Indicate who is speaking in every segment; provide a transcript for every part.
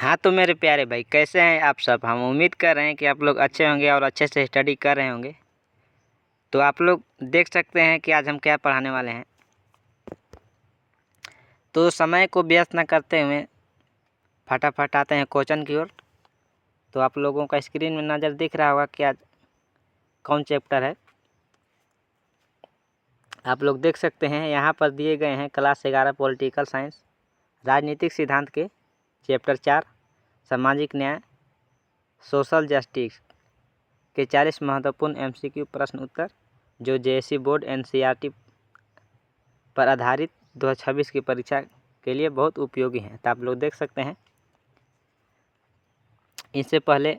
Speaker 1: हाँ तो मेरे प्यारे भाई, कैसे हैं आप सब। हम उम्मीद कर रहे हैं कि आप लोग अच्छे होंगे और अच्छे से स्टडी कर रहे होंगे। तो आप लोग देख सकते हैं कि आज हम क्या पढ़ाने वाले हैं। तो समय को व्यस्त न करते हुए फटाफट आते हैं क्वेश्चन की ओर। तो आप लोगों का स्क्रीन में नज़र दिख रहा होगा कि आज कौन चैप्टर है। आप लोग देख सकते हैं यहाँ पर दिए गए हैं क्लास 11 पॉलिटिकल साइंस राजनीतिक सिद्धांत के चैप्टर 4 सामाजिक न्याय सोशल जस्टिस के 40 महत्वपूर्ण एमसीक्यू प्रश्न उत्तर जो जेएससी बोर्ड एनसीईआरटी पर आधारित 2026 की परीक्षा के लिए बहुत उपयोगी हैं। तो आप लोग देख सकते हैं इससे पहले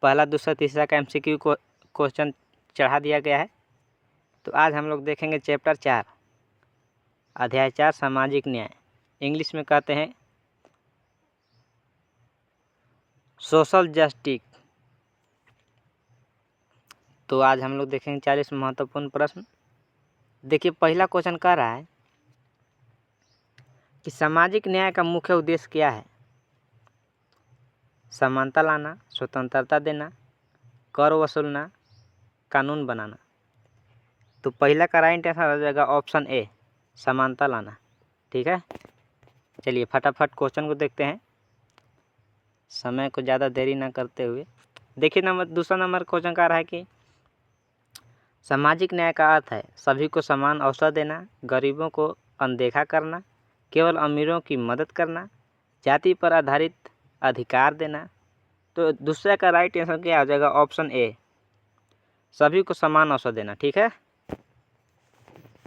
Speaker 1: पहला दूसरा तीसरा का एमसीक्यू को क्वेश्चन चढ़ा दिया गया है। तो आज हम लोग देखेंगे चैप्टर 4 अध्याय 4 सामाजिक न्याय, इंग्लिश में कहते हैं सोशल जस्टिस। तो आज हम लोग देखेंगे 40 महत्वपूर्ण प्रश्न। देखिए पहला क्वेश्चन कह रहा है कि सामाजिक न्याय का मुख्य उद्देश्य क्या है। समानता लाना, स्वतंत्रता देना, कर वसूलना, कानून बनाना। तो पहला का राइट आंसर हो जाएगा ऑप्शन ए, समानता लाना। ठीक है, चलिए फटाफट क्वेश्चन को देखते हैं समय को ज़्यादा देरी ना करते हुए। देखिए दूसरा नंबर क्वेश्चन का रहा है कि सामाजिक न्याय का अर्थ है सभी को समान अवसर देना, गरीबों को अनदेखा करना, केवल अमीरों की मदद करना, जाति पर आधारित अधिकार देना। तो दूसरे का राइट आंसर क्या हो जाएगा ऑप्शन ए, सभी को समान अवसर देना। ठीक है,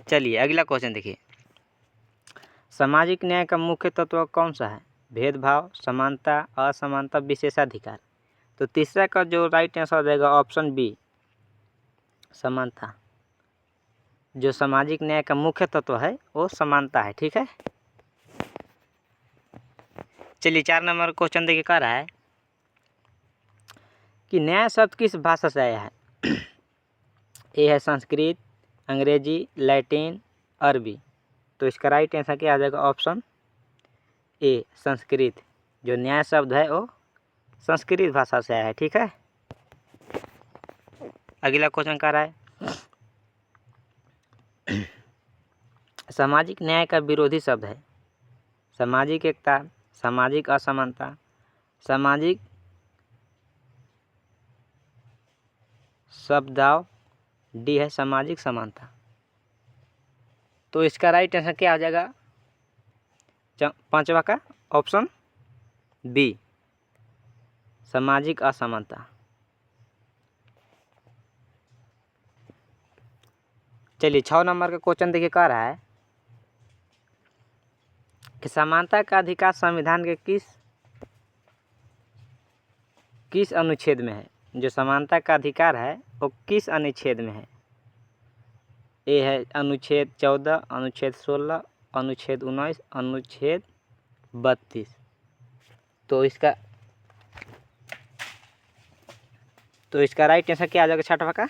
Speaker 1: चलिए अगला क्वेश्चन देखिए। सामाजिक न्याय का मुख्य तत्व कौन सा है। भेदभाव, समानता, असमानता, विशेषाधिकार। तो तीसरा का जो राइट आंसर हो जाएगा ऑप्शन बी, समानता। जो सामाजिक न्याय का मुख्य तत्व है वो समानता है। ठीक है, चलिए 4 नंबर क्वेश्चन देखिए कह रहा है कि न्याय शब्द किस भाषा से आया है। ए है संस्कृत, अंग्रेजी, लैटिन, अरबी। तो इसका राइट आंसर क्या आ जाएगा ऑप्शन ए, संस्कृत। जो न्याय शब्द है वो संस्कृत भाषा से आया है। ठीक है, अगला क्वेश्चन कह रहा है सामाजिक न्याय का विरोधी शब्द है। सामाजिक एकता, सामाजिक असमानता, सामाजिक सद्भाव, डी है सामाजिक समानता। तो इसका राइट आंसर क्या आ जाएगा पांचवा का ऑप्शन बी, सामाजिक असमानता। चलिए 6 नंबर का क्वेश्चन देखिए कह रहा है कि समानता का अधिकार संविधान के किस अनुच्छेद में है। जो समानता का अधिकार है वो किस अनुच्छेद में है। ए है अनुच्छेद 14, अनुच्छेद 16, अनुच्छेद 19, अनुच्छेद 32। तो इसका राइट आंसर क्या आ जाएगा छठवा का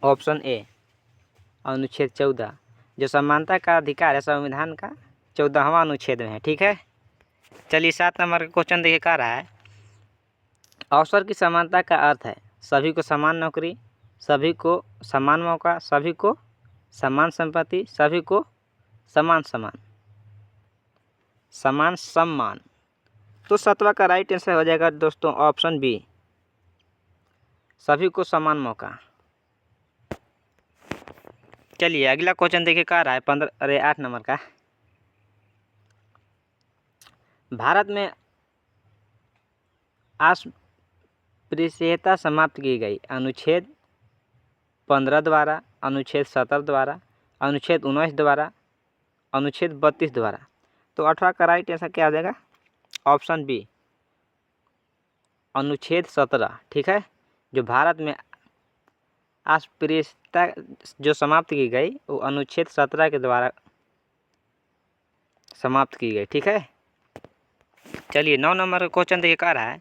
Speaker 1: ऑप्शन ए, अनुच्छेद 14। जो समानता का अधिकार है संविधान का 14वां अनुच्छेद में है। ठीक है, चलिए 7 नंबर का क्वेश्चन देखिए कह रहा है अवसर की समानता का अर्थ है सभी को समान नौकरी, सभी को समान मौका, सभी को समान संपत्ति, सभी को समान सम्मान। तो 7वां का राइट आंसर हो जाएगा दोस्तों ऑप्शन बी, सभी को समान मौका। चलिए अगला क्वेश्चन देखिए कह रहा है 8 नंबर का भारत में अस्पृश्यता समाप्त की गई अनुच्छेद 15 द्वारा, अनुच्छेद 17 द्वारा, अनुच्छेद 19 द्वारा, अनुच्छेद 32 द्वारा। तो 8वां का राइट आंसर क्या आ जाएगा ऑप्शन बी, अनुच्छेद 17। ठीक है, जो भारत में अस्पृश्यता जो समाप्त की गई वो अनुच्छेद 17 के द्वारा समाप्त की गई। ठीक है, चलिए 9 नंबर का क्वेश्चन देखिए कह रहा है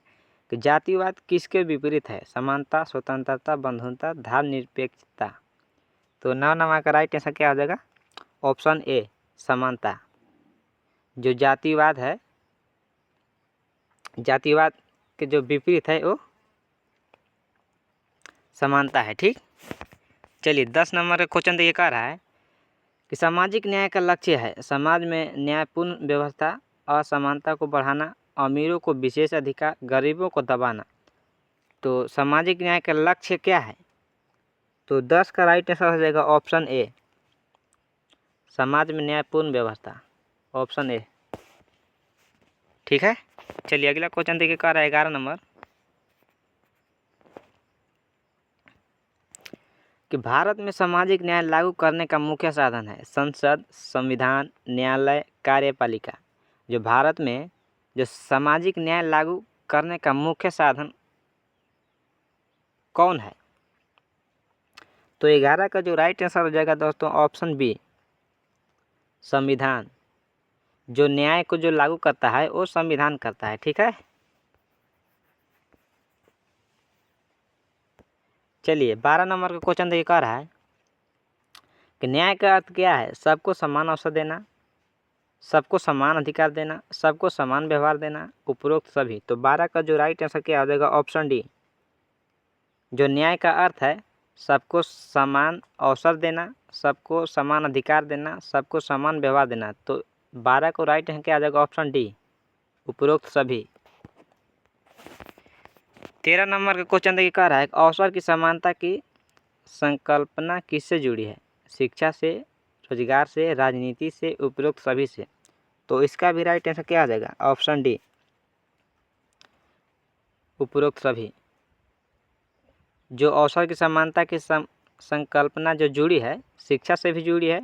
Speaker 1: कि जातिवाद किसके विपरीत है। समानता, स्वतंत्रता, बंधुता, धर्मनिरपेक्षता। तो 9 नंबर का राइट आंसर क्या हो जाएगा ऑप्शन ए, समानता। जो जातिवाद है जातिवाद के जो विपरीत है वो समानता है। ठीक, चलिए 10 नंबर का क्वेश्चन देखिए कह रहा है कि सामाजिक न्याय का लक्ष्य है समाज में न्यायपूर्ण व्यवस्था, असमानता को बढ़ाना, अमीरों को विशेष अधिकार, गरीबों को दबाना। तो सामाजिक न्याय का लक्ष्य क्या है? तो 10 का राइट आंसर हो जाएगा ऑप्शन ए, समाज में न्यायपूर्ण व्यवस्था, ऑप्शन ए। ठीक है, चलिए अगला क्वेश्चन देखिए कह रहा है 11 नंबर कि भारत में सामाजिक न्याय लागू करने का मुख्य साधन है संसद, संविधान, न्यायालय, कार्यपालिका। जो भारत में जो सामाजिक न्याय लागू करने का मुख्य साधन कौन है? तो 11 का जो राइट आंसर हो जाएगा दोस्तों ऑप्शन बी, संविधान। जो न्याय को जो लागू करता है वो संविधान करता है। ठीक है, चलिए 12 नंबर का क्वेश्चन देखिए कह रहा है कि न्याय का अर्थ क्या है? सबको समान अवसर देना, सबको समान अधिकार देना, सबको समान व्यवहार देना, उपरोक्त सभी। तो 12 का जो राइट आंसर क्या हो जाएगा ऑप्शन डी, जो न्याय का अर्थ है सबको समान अवसर देना, सबको समान अधिकार देना, सबको समान व्यवहार देना। तो 12 को राइट आंसर क्या आ जाएगा ऑप्शन डी, उपरोक्त सभी। 13 नंबर का क्वेश्चन देखिए कह रहा है अवसर की समानता की संकल्पना किससे जुड़ी है? शिक्षा से, रोजगार से, राजनीति से, उपरोक्त सभी से। तो इसका भी राइट आंसर क्या आ जाएगा ऑप्शन डी, उपरोक्त सभी। जो अवसर की समानता की संकल्पना जो जुड़ी है, शिक्षा से भी जुड़ी है,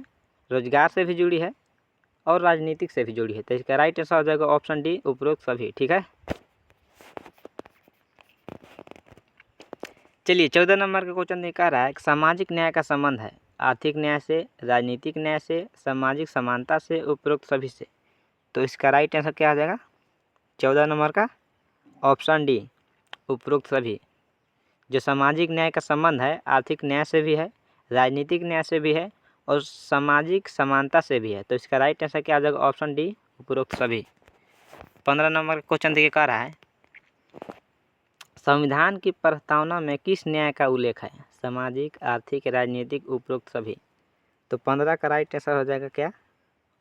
Speaker 1: रोजगार से भी जुड़ी है और राजनीतिक से भी जुड़ी है। तो इसका राइट आंसर हो जाएगा ऑप्शन डी, उपरोक्त सभी। ठीक है, चलिए 14 नंबर का क्वेश्चन कह रहा है सामाजिक न्याय का संबंध है आर्थिक न्याय से, राजनीतिक न्याय से, सामाजिक समानता से, उपरोक्त सभी से। तो इसका राइट आंसर क्या आ जाएगा 14 नंबर का ऑप्शन डी, उपरोक्त सभी। जो सामाजिक न्याय का संबंध है आर्थिक न्याय से भी है, राजनीतिक न्याय से भी है और सामाजिक समानता से भी है। तो इसका राइट आंसर क्या आ जाएगा ऑप्शन डी, उपरोक्त सभी। 15 नंबर का क्वेश्चन देखिए कह रहा है संविधान की प्रस्तावना में किस न्याय का उल्लेख है? सामाजिक, आर्थिक, राजनीतिक, उपरोक्त सभी। तो 15 का राइट आंसर हो जाएगा क्या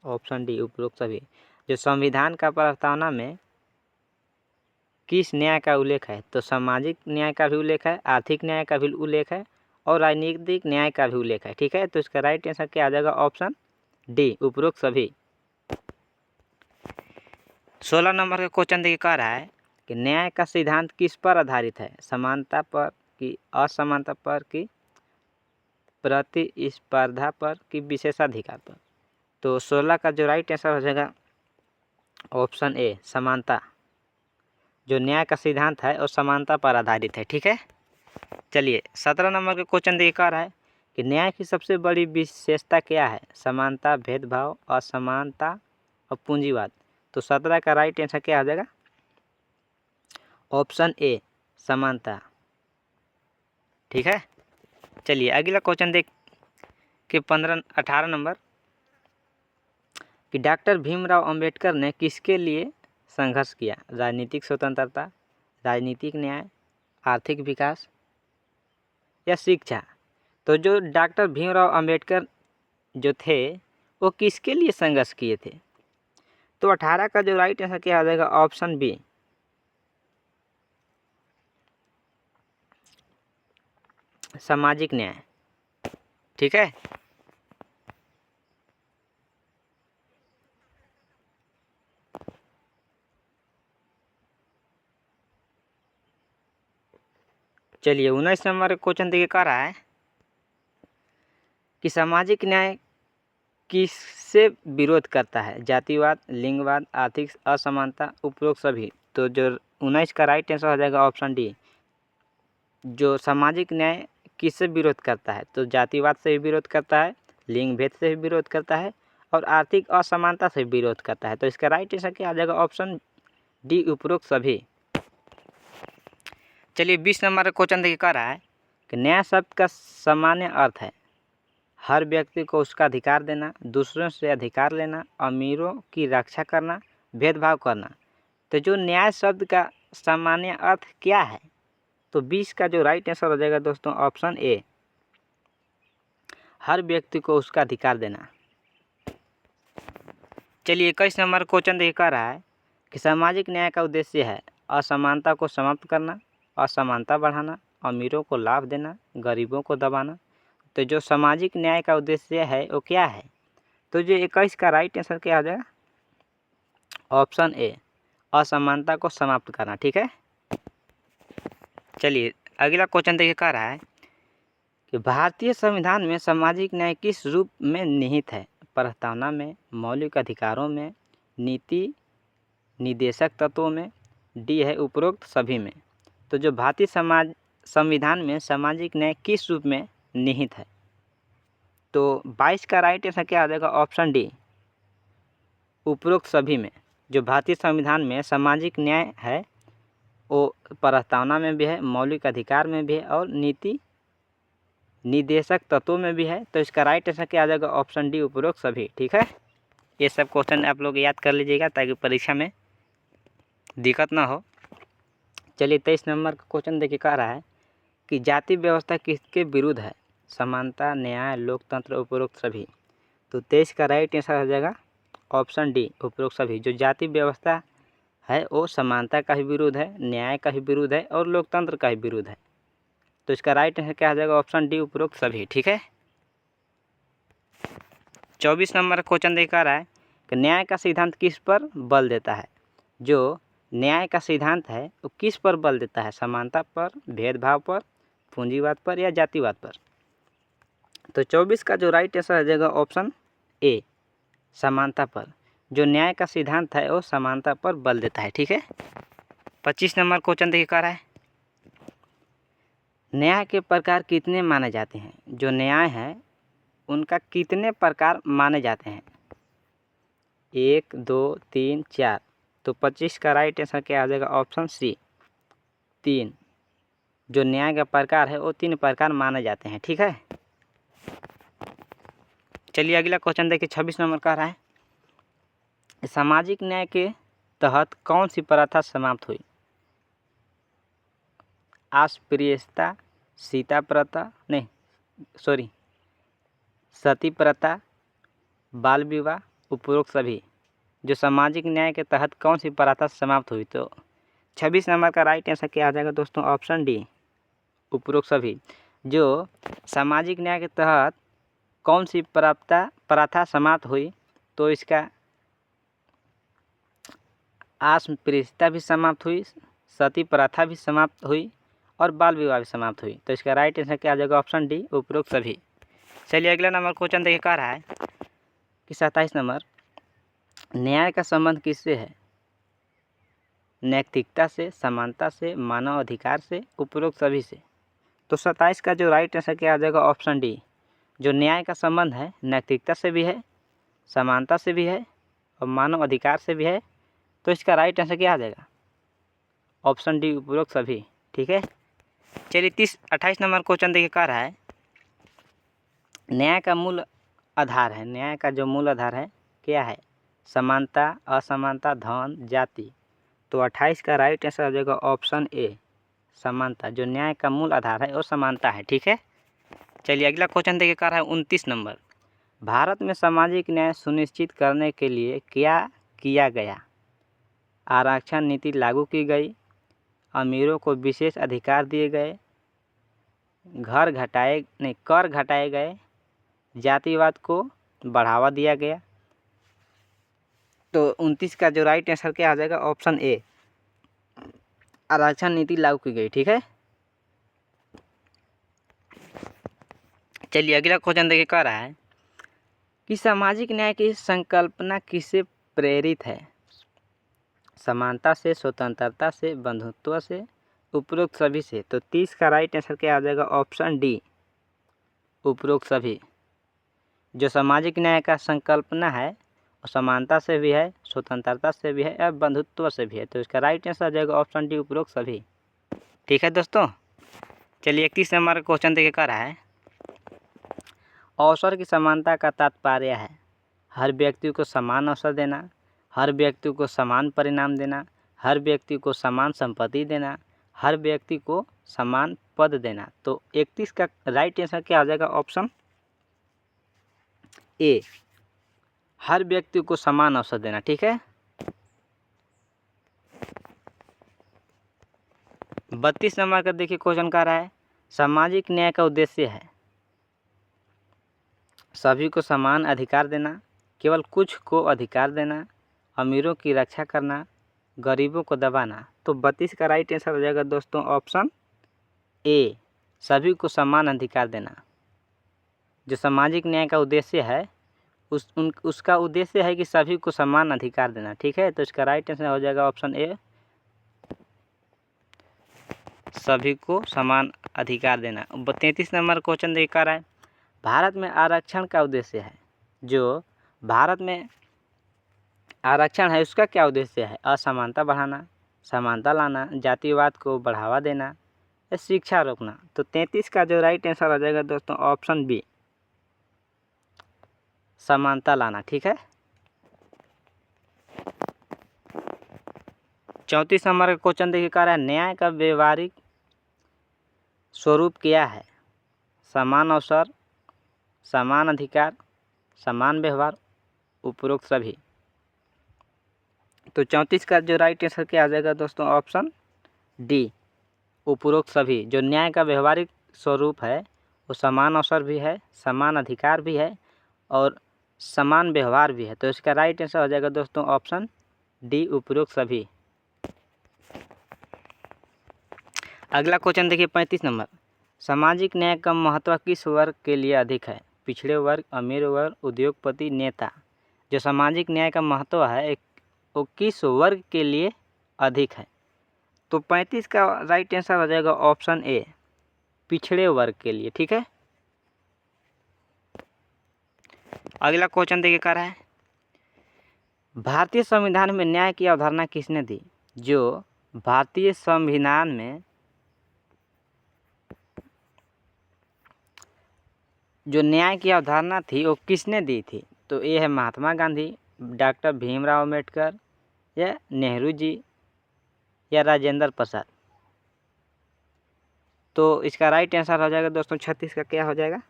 Speaker 1: ऑप्शन डी, उपरोक्त सभी। जो संविधान का प्रस्तावना में किस न्याय का उल्लेख है? तो सामाजिक न्याय का भी उल्लेख है, आर्थिक न्याय का भी उल्लेख है और राजनीतिक न्याय का भी उल्लेख है। ठीक है, तो इसका राइट आंसर क्या आ जाएगा ऑप्शन डी, उपरोक्त सभी। 16 नंबर का क्वेश्चन देखिए कह रहा है कि न्याय का सिद्धांत किस पर आधारित है? समानता पर कि असमानता पर कि प्रतिस्पर्धा पर कि विशेषाधिकार पर। तो 16 का जो राइट आंसर हो जाएगा ऑप्शन ए, समानता। जो न्याय का सिद्धांत है और समानता पर आधारित है। ठीक है, चलिए 17 नंबर का क्वेश्चन देखिए कह रहा है कि न्याय की सबसे बड़ी विशेषता क्या है? समानता, भेदभाव, असमानता और पूंजीवाद। तो 17 का राइट आंसर क्या आ जाएगा ऑप्शन ए, समानता। ठीक है, चलिए अगला क्वेश्चन देख के 18 नंबर कि डॉक्टर भीमराव अंबेडकर ने किसके लिए संघर्ष किया? राजनीतिक स्वतंत्रता, राजनीतिक न्याय, आर्थिक विकास या शिक्षा। तो जो डॉक्टर भीमराव अंबेडकर जो थे वो किसके लिए संघर्ष किए थे? तो 18 का जो राइट आंसर क्या आ जाएगा ऑप्शन बी, सामाजिक न्याय। ठीक है, चलिए 19 नंबर क्वेश्चन देखिए कह रहा है कि सामाजिक न्याय किससे विरोध करता है? जातिवाद, लिंगवाद, आर्थिक असमानता, उपरोक्त सभी। तो जो 19 का राइट आंसर हो जाएगा ऑप्शन डी, जो सामाजिक न्याय किससे विरोध करता है? तो जातिवाद से भी विरोध करता है, लिंग भेद से भी विरोध करता है और आर्थिक असमानता से विरोध करता है। तो इसका राइट आंसर क्या आ जाएगा ऑप्शन डी, उपरोक्त सभी। चलिए 20 नंबर का क्वेश्चन देखिए कह रहा है कि न्याय शब्द का सामान्य अर्थ है हर व्यक्ति को उसका अधिकार देना, दूसरों से अधिकार लेना, अमीरों की रक्षा करना, भेदभाव करना। तो जो न्याय शब्द का सामान्य अर्थ क्या है? तो 20 का जो राइट आंसर हो जाएगा दोस्तों ऑप्शन ए, हर व्यक्ति को उसका अधिकार देना। चलिए 21 नंबर क्वेश्चन देखिए, कह रहा है कि सामाजिक न्याय का उद्देश्य है असमानता को समाप्त करना, असमानता बढ़ाना, अमीरों को लाभ देना, गरीबों को दबाना। तो जो सामाजिक न्याय का उद्देश्य है वो क्या है? तो जो 21 का राइट आंसर क्या आ जाएगा? ऑप्शन ए, असमानता को समाप्त करना। ठीक है, चलिए अगला क्वेश्चन देखिए, कह रहा है कि भारतीय संविधान में सामाजिक न्याय किस रूप में निहित है? प्रस्तावना में, मौलिक अधिकारों में, नीति निदेशक तत्वों में, डी है उपरोक्त सभी में। तो जो भारतीय संविधान में सामाजिक न्याय किस रूप में निहित है? तो 22 का राइट आंसर क्या आ जाएगा? ऑप्शन डी, उपरोक्त सभी में। जो भारतीय संविधान में सामाजिक न्याय है वो प्रस्तावना में भी है, मौलिक अधिकार में भी है और नीति निदेशक तत्वों में भी है। तो इसका राइट आंसर क्या आ जाएगा? ऑप्शन डी, उपरोक्त सभी। ठीक है, ये सब क्वेश्चन आप लोग याद कर लीजिएगा ताकि परीक्षा में दिक्कत ना हो। चलिए 23 नंबर का क्वेश्चन देखिए, कह रहा है कि जाति व्यवस्था किसके विरुद्ध है? समानता, न्याय, लोकतंत्र, उपरोक्त सभी। तो 23 का राइट आंसर हो जाएगा ऑप्शन डी, उपरोक्त सभी। जो जाति व्यवस्था है वो समानता का ही विरुद्ध है, न्याय का ही विरुद्ध है और लोकतंत्र का ही विरुद्ध है। तो इसका राइट आंसर क्या आ जाएगा? ऑप्शन डी, उपरोक्त सभी। ठीक है, 24 नंबर क्वेश्चन देखा रहा है कि न्याय का सिद्धांत किस पर बल देता है? जो न्याय का सिद्धांत है वो किस पर बल देता है? समानता पर, भेदभाव पर, पूंजीवाद पर या जातिवाद पर? तो 24 का जो राइट आंसर आ जाएगा ऑप्शन ए, समानता पर। जो न्याय का सिद्धांत है वो समानता पर बल देता है। ठीक है, 25 नंबर क्वेश्चन देखिए, कह रहा है न्याय के प्रकार कितने माने जाते हैं? जो न्याय है उनका कितने प्रकार माने जाते हैं? 1, 2, 3, 4। तो 25 का राइट आंसर क्या आ जाएगा? Option C, 3। जो न्याय का प्रकार है वो 3 प्रकार माने जाते हैं। ठीक है, चलिए अगला क्वेश्चन देखिए, 26 नंबर कह रहा है सामाजिक न्याय के तहत कौन सी प्रथा समाप्त हुई? अस्पृश्यता, सीता प्रथा, नहीं सॉरी सती प्रथा, बाल विवाह, उपरोक्त सभी। जो सामाजिक न्याय के तहत कौन सी प्रथा समाप्त हुई? तो 26 नंबर का राइट आंसर क्या आ जाएगा दोस्तों? ऑप्शन डी, उपरोक्त सभी। जो सामाजिक न्याय के तहत कौन सी प्रथा समाप्त हुई? तो इसका अस्पृश्यता भी समाप्त हुई, सती प्रथा भी समाप्त हुई और बाल विवाह भी समाप्त हुई। तो इसका राइट आंसर क्या आ जाएगा? ऑप्शन डी, उपरोक्त सभी। चलिए अगला नंबर क्वेश्चन देखिए, कह रहा है कि 27 नंबर न्याय का संबंध किससे है? नैतिकता से, समानता से, मानव अधिकार से, उपरोक्त सभी से। तो 27 का जो राइट आंसर क्या आ जाएगा? Option D. जो न्याय का संबंध है नैतिकता से भी है, समानता से भी है और मानव अधिकार से भी है। तो इसका राइट आंसर क्या आ जाएगा? ऑप्शन डी, उपरोक्त सभी। ठीक है, चलिए 28 नंबर क्वेश्चन देखिए, कह रहा है न्याय का मूल आधार है। न्याय का जो मूल आधार है क्या है? समानता, असमानता, धन, जाति। तो 28 का राइट आंसर आ जाएगा ऑप्शन ए, समानता। जो न्याय का मूल आधार है वो समानता है। ठीक है, चलिए अगला क्वेश्चन देखिए, कह रहा है 29 नंबर भारत में सामाजिक न्याय सुनिश्चित करने के लिए क्या किया गया? आरक्षण नीति लागू की गई, अमीरों को विशेष अधिकार दिए गए, कर घटाए गए, जातिवाद को बढ़ावा दिया गया। तो 29 का जो राइट आंसर क्या आ जाएगा? ऑप्शन ए, आरक्षण नीति लागू की गई। ठीक है, चलिए अगला क्वेश्चन देखिए, कह रहा है कि सामाजिक न्याय की संकल्पना किससे प्रेरित है? समानता से, स्वतंत्रता से, बंधुत्व से, उपरोक्त सभी से। तो 30 का राइट आंसर क्या आ जाएगा? ऑप्शन डी, उपरोक्त सभी। जो सामाजिक न्याय का संकल्पना है वो समानता से भी है, स्वतंत्रता से भी है और बंधुत्व से भी है। तो इसका राइट आंसर आ जाएगा ऑप्शन डी, उपरोक्त सभी। ठीक है दोस्तों, चलिए 31 नंबर क्वेश्चन देखिए, कह रहा है अवसर की समानता का तात्पर्य है हर व्यक्ति को समान अवसर देना, हर व्यक्ति को समान परिणाम देना, हर व्यक्ति को समान संपत्ति देना, हर व्यक्ति को समान पद देना। तो 31 का राइट आंसर क्या हो जाएगा? ऑप्शन ए, हर व्यक्ति को समान अवसर देना। ठीक है। 32 नंबर का देखिए क्वेश्चन का रहा है, सामाजिक न्याय का उद्देश्य है सभी को समान अधिकार देना, केवल कुछ को अधिकार देना, अमीरों की रक्षा करना, गरीबों को दबाना। तो 32 का राइट आंसर हो जाएगा दोस्तों ऑप्शन ए, सभी को समान अधिकार देना। जो सामाजिक न्याय का उद्देश्य है उसका उद्देश्य है कि सभी को समान अधिकार देना। ठीक है। तो इसका राइट आंसर हो जाएगा ऑप्शन ए, सभी को समान अधिकार देना। 33 नंबर क्वेश्चन देखा रहा है, भारत में आरक्षण का उद्देश्य है, जो भारत में आरक्षण है उसका क्या उद्देश्य है? असमानता बढ़ाना, समानता लाना, जातिवाद को बढ़ावा देना या शिक्षा रोकना। तो 33 का जो राइट आंसर हो जाएगा दोस्तों ऑप्शन बी, समानता लाना। ठीक है। 34 नंबर का क्वेश्चन देखिए कह रहा है, न्याय का व्यवहारिक स्वरूप क्या है? समान अवसर, समान अधिकार, समान व्यवहार, उपरोक्त सभी। तो 34 का जो राइट आंसर क्या आ जाएगा दोस्तों ऑप्शन डी, उपरोक्त सभी। जो न्याय का व्यवहारिक स्वरूप है वो समान अवसर भी है, समान अधिकार भी है और समान व्यवहार भी है। तो इसका राइट आंसर हो जाएगा दोस्तों ऑप्शन डी, उपरोक्त सभी। अगला क्वेश्चन देखिए 35 नंबर, सामाजिक न्याय का महत्व किस वर्ग के लिए अधिक है? पिछड़े वर्ग, अमीर वर्ग, उद्योगपति, नेता। जो सामाजिक न्याय का महत्व है वो किस वर्ग के लिए अधिक है? तो 35 का राइट आंसर हो जाएगा ऑप्शन ए, पिछड़े वर्ग के लिए। ठीक है। अगला क्वेश्चन देखिए कह रहा है, भारतीय संविधान में न्याय की अवधारणा किसने दी? जो भारतीय संविधान में जो न्याय की अवधारणा थी वो किसने दी थी? तो ये है महात्मा गांधी, डॉक्टर भीमराव अम्बेडकर या नेहरू जी या राजेंद्र प्रसाद। तो इसका राइट आंसर हो जाएगा दोस्तों 36 का क्या हो जाएगा?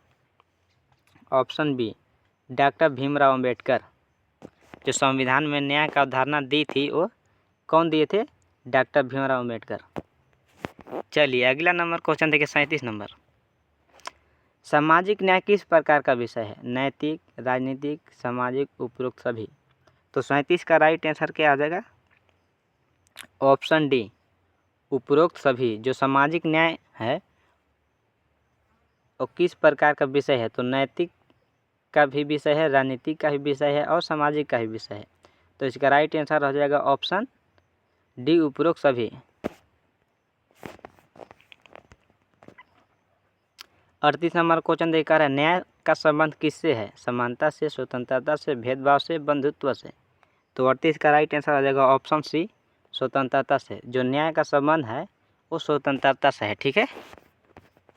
Speaker 1: Option B, doctor Bhimrao Ambedkar. जो संविधान में न्याय का अवधारणा दी थी वो कौन दिए थे? डॉक्टर भीमराव अम्बेडकर। चलिए अगला नंबर क्वेश्चन देखिए 37 नंबर, सामाजिक न्याय किस प्रकार का विषय है? नैतिक, राजनीतिक, सामाजिक, उपरोक्त सभी। तो 37 का राइट आंसर क्या आ जाएगा? ऑप्शन डी, उपरोक्त सभी। जो सामाजिक न्याय है वो किस प्रकार का विषय है? तो नैतिक का भी विषय है, राजनीतिक का भी विषय है और सामाजिक का भी विषय है। तो इसका राइट आंसर हो जाएगा ऑप्शन डी, उपरोक्त सभी। 38 नंबर क्वेश्चन देखकर है, न्याय का संबंध किससे है? समानता से, स्वतंत्रता से, भेदभाव से, बंधुत्व से। तो 38 का राइट आंसर आ जाएगा ऑप्शन सी, स्वतंत्रता से। जो न्याय का संबंध है वो स्वतंत्रता से है। ठीक है।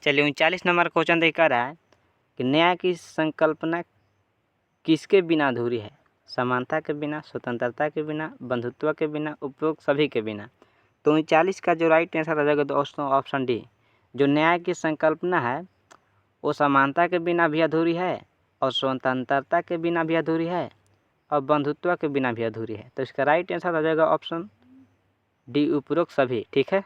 Speaker 1: चलिए 39 नंबर क्वेश्चन देखकर है कि न्याय की संकल्पना किसके बिना अधूरी है? समानता के बिना, स्वतंत्रता के बिना, बंधुत्व के बिना, उपरोक्त सभी के बिना। तो 39 का जो राइट आंसर आ जाएगा दोस्तों ऑप्शन डी, जो न्याय की संकल्पना है वो समानता के बिना भी अधूरी है और स्वतंत्रता के बिना भी अधूरी है और बंधुत्व के बिना भी अधूरी है। तो इसका राइट आंसर आ जाएगा ऑप्शन डी, उपरोक्त सभी। ठीक है।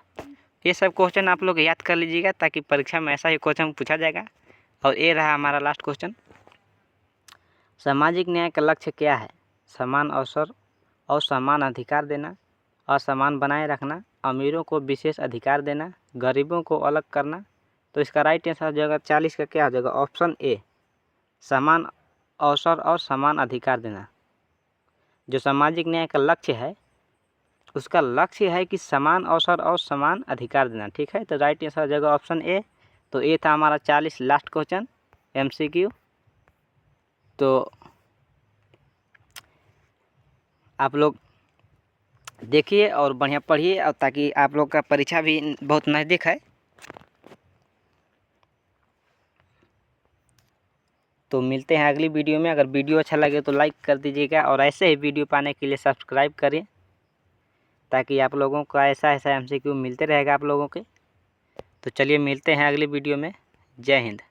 Speaker 1: ये सब क्वेश्चन आप लोग याद कर लीजिएगा ताकि परीक्षा में ऐसा ही क्वेश्चन पूछा जाएगा। और ये रहा हमारा लास्ट क्वेश्चन, सामाजिक न्याय का लक्ष्य क्या है? समान अवसर और समान अधिकार देना, असमान बनाए रखना, अमीरों को विशेष अधिकार देना, गरीबों को अलग करना। तो इसका राइट आंसर हो जाएगा 40 का क्या हो जाएगा? ऑप्शन ए, समान अवसर और समान अधिकार देना। जो सामाजिक न्याय का लक्ष्य है उसका लक्ष्य है कि समान अवसर और समान अधिकार देना। ठीक है। तो राइट आंसर हो जाएगा ऑप्शन ए। तो ये था हमारा 40 लास्ट क्वेश्चन MCQ। तो आप लोग देखिए और बढ़िया पढ़िए और ताकि आप लोग का परीक्षा भी बहुत नज़दीक है। तो मिलते हैं अगली वीडियो में। अगर वीडियो अच्छा लगे तो लाइक कर दीजिएगा और ऐसे ही वीडियो पाने के लिए सब्सक्राइब करें। ताकि आप लोगों का ऐसा MCQ मिलते रहेगा आप लोगों के। तो चलिए मिलते हैं अगली वीडियो में। जय हिंद।